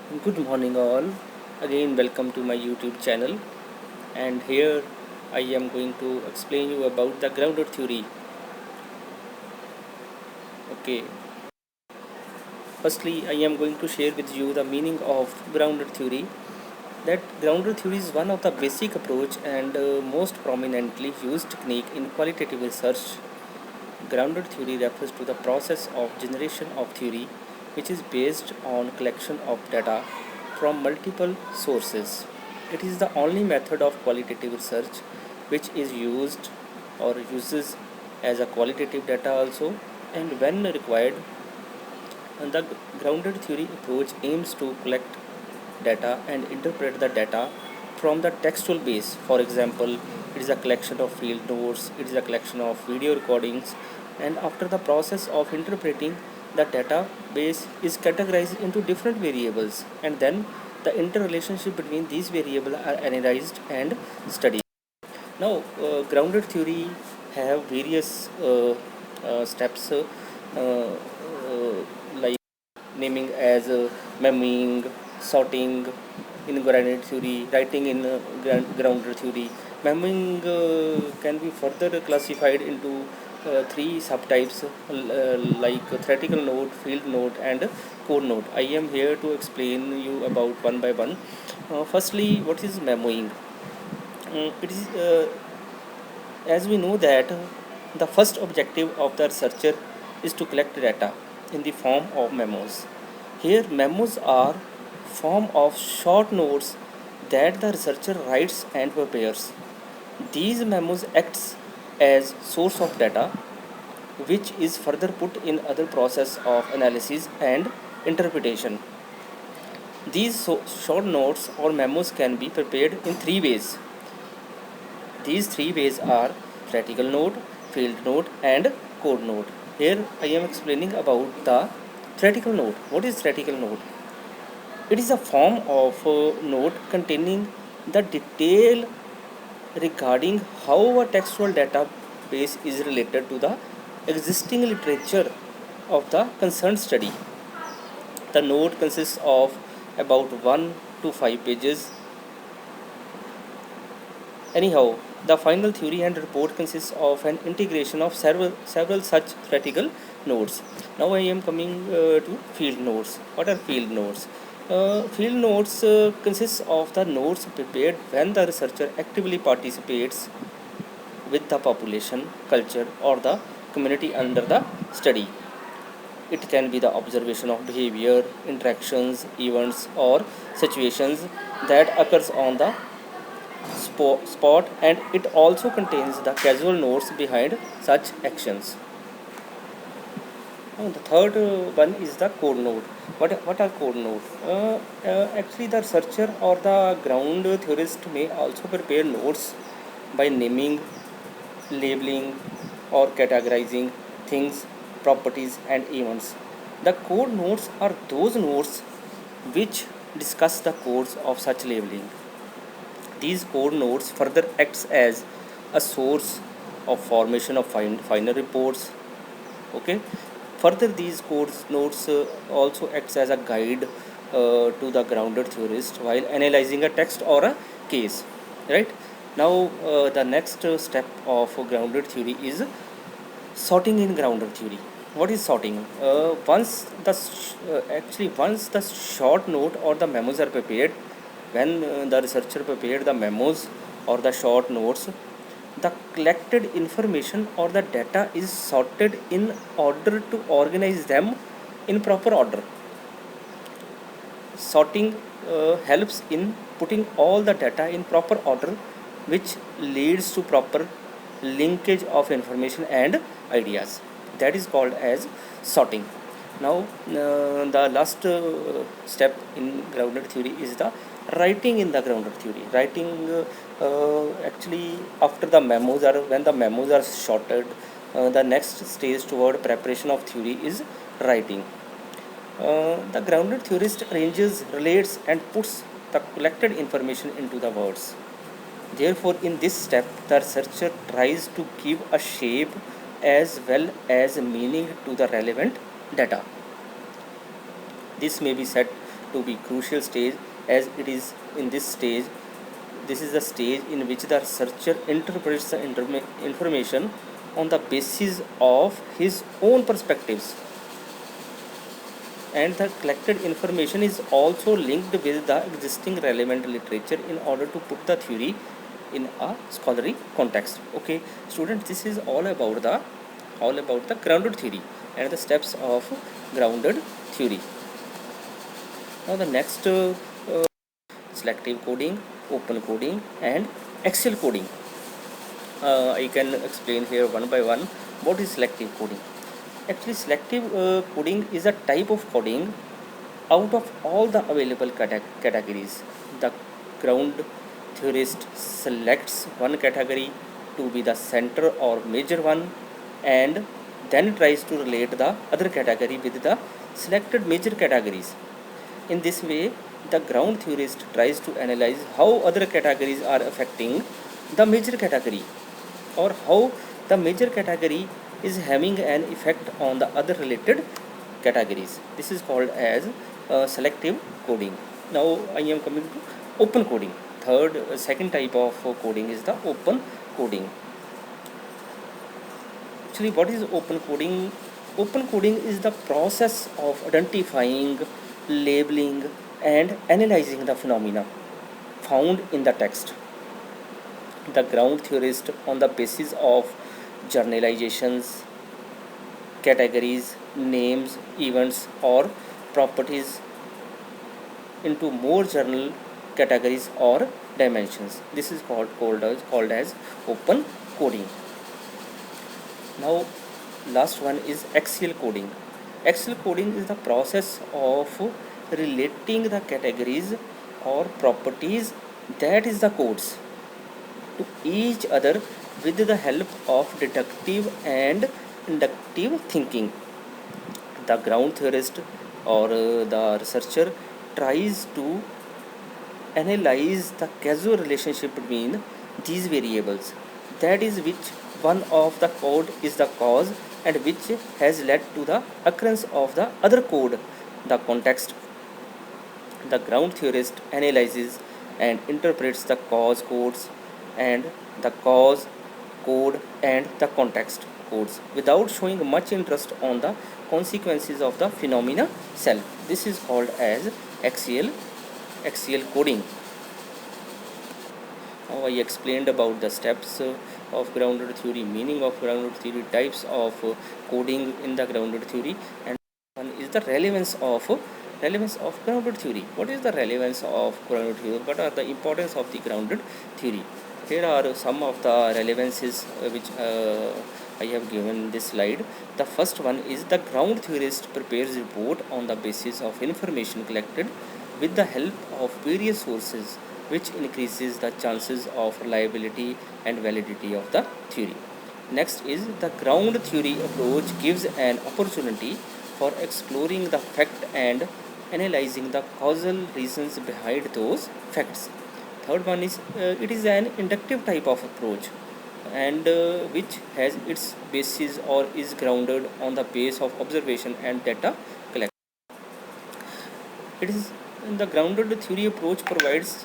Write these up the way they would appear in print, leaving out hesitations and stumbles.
Good morning, all. Again, welcome to my YouTube channel. And here I am going to explain you about the grounded theory. Okay, firstly, I am going to share with you the meaning of grounded theory. That grounded theory is one of the basic approach and most prominently used technique in qualitative research. Grounded theory refers to the process of generation of theory, which is based on collection of data from multiple sources. It is the only method of qualitative research which is used or uses as a qualitative data also, and when required, and the grounded theory approach aims to collect data and interpret the data from the textual base. For example, it is a collection of field notes, it is a collection of video recordings, and after the process of interpreting, the database is categorized into different variables, and then the interrelationship between these variables are analyzed and studied. Now, grounded theory have various steps like naming as memoing, sorting in grounded theory, writing in grounded theory. Memoing can be further classified into three subtypes like theoretical node, field node, and code node. I am here to explain you about one by one. Firstly, what is memoing? It is as we know that the first objective of the researcher is to collect data in the form of memos. Here memos are form of short notes that the researcher writes and prepares. These memos acts as source of data which is further put in other process of analysis and interpretation. These short notes or memos can be prepared in three ways. These three ways are theoretical node, field node, and code node. Here I am explaining about the theoretical node. What is theoretical node? It is a form of node containing the detail regarding how a textual database is related to the existing literature of the concerned study. The node consists of about 1 to 5 pages. Anyhow, the final theory and report consists of an integration of several such theoretical nodes. Now I am coming to field nodes. What are field nodes? Field nodes consists of the nodes prepared when the researcher actively participates with the population, culture, or the community under the study. It can be the observation of behavior, interactions, events, or situations that occurs on the spot, and it also contains the causal notes behind such actions. The third one is the code node. What are code node? Actually, the researcher or the ground theorist may also prepare notes by naming, labeling, or categorizing things, properties, and events. The code nodes are those nodes which discuss the codes of such labeling. These code nodes further acts as a source of formation of final reports. Okay. Further, these code nodes also acts as a guide to the grounded theorist while analyzing a text or a case. Right. Now, the next step of grounded theory is sorting in grounded theory. What is sorting? Once the short note or the memos are prepared, when the researcher prepared the memos or the short notes, the collected information or the data is sorted in order to organize them in proper order. Sorting helps in putting all the data in proper order, which leads to proper linkage of information and ideas. That is called as sorting. Now, the last step in grounded theory is the writing in the grounded theory. Writing actually after the memos are when the memos are sorted, the next stage toward preparation of theory is writing. The grounded theorist arranges, relates, and puts the collected information into the words. Therefore, in this step, the researcher tries to give a shape as well as meaning to the relevant data. This may be said to be crucial stage, as it is in this stage. This is the stage in which the researcher interprets the information on the basis of his own perspectives, and the collected information is also linked with the existing relevant literature in order to put the theory in a scholarly context. Okay, students, this is all about the grounded theory and the steps of grounded theory. Now the next selective coding, open coding, and axial coding. I can explain here one by one what is selective coding. Actually, selective coding is a type of coding out of all the available categories. The ground theorist selects one category to be the center or major one, and then tries to relate the other category with the selected major categories. In this way, the ground theorist tries to analyze how other categories are affecting the major category, or how the major category is having an effect on the other related categories. This is called as selective coding. Now I am coming to open coding. Second type of coding is the open coding. Actually, what is open coding? Open coding is the process of identifying, labeling, and analyzing the phenomena found in the text. The ground theorist, on the basis of generalizations, categories, names, events, or properties into more general categories or dimensions. This is called as open coding. Now, last one is axial coding. Axial coding is the process of relating the categories or properties, that is the codes, to each other with the help of deductive and inductive thinking. The ground theorist or the researcher tries to analyze the causal relationship between these variables, that is, which one of the code is the cause and which has led to the occurrence of the other code. The context. The ground theorist analyzes and interprets the cause codes and the cause code and the context codes without showing much interest on the consequences of the phenomena self. This is called as axial coding. Now I explained about the steps of grounded theory, meaning of grounded theory, types of coding in the grounded theory, and one is the relevance of grounded theory. What is the relevance of grounded theory? What are the importance of the grounded theory? Here are some of the relevances which I have given in this slide. The first one is the ground theorist prepares report on the basis of information collected with the help of various sources, which increases the chances of reliability and validity of the theory. Next is the ground theory approach gives an opportunity for exploring the fact and analyzing the causal reasons behind those facts. Third one is it is an inductive type of approach, and which has its basis or is grounded on the base of observation and data collection. It is the grounded theory approach provides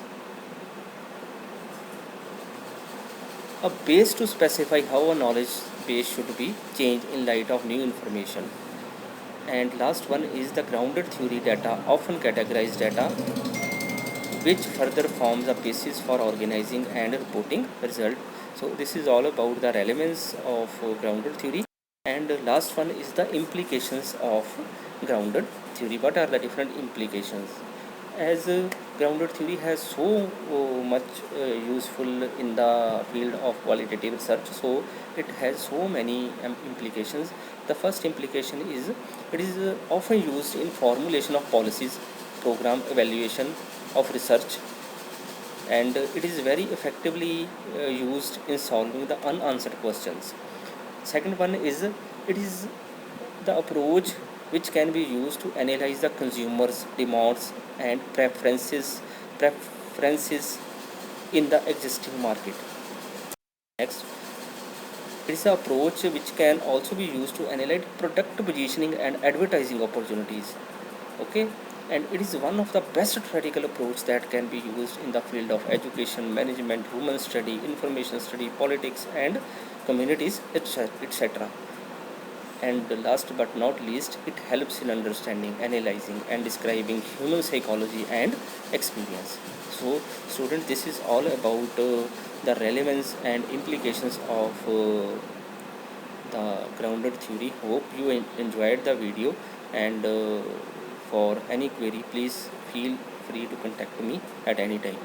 a base to specify how a knowledge base should be changed in light of new information. And last one is the grounded theory data, often categorized data, which further forms a basis for organizing and reporting result. So this is all about the relevance of grounded theory. And last one is the implications of grounded theory. What are the different implications? As grounded theory has so much useful in the field of qualitative research, so it has so many implications. The first implication is it is often used in formulation of policies, program evaluation of research, and it is very effectively used in solving the unanswered questions. Second one is it is the approach which can be used to analyze the consumers' demands and preferences in the existing market. Next, it is an approach which can also be used to analyze product positioning and advertising opportunities. Okay, and it is one of the best theoretical approach that can be used in the field of education, management, human study, information study, politics, and communities, etc. And last but not least, it helps in understanding, analyzing, and describing human psychology and experience. So students, this is all about the relevance and implications of the grounded theory. Hope you enjoyed the video, and for any query, please feel free to contact me at any time.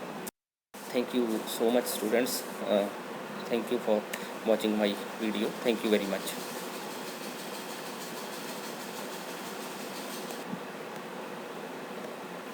Thank you so much, students. Thank you for watching my video. Thank you very much.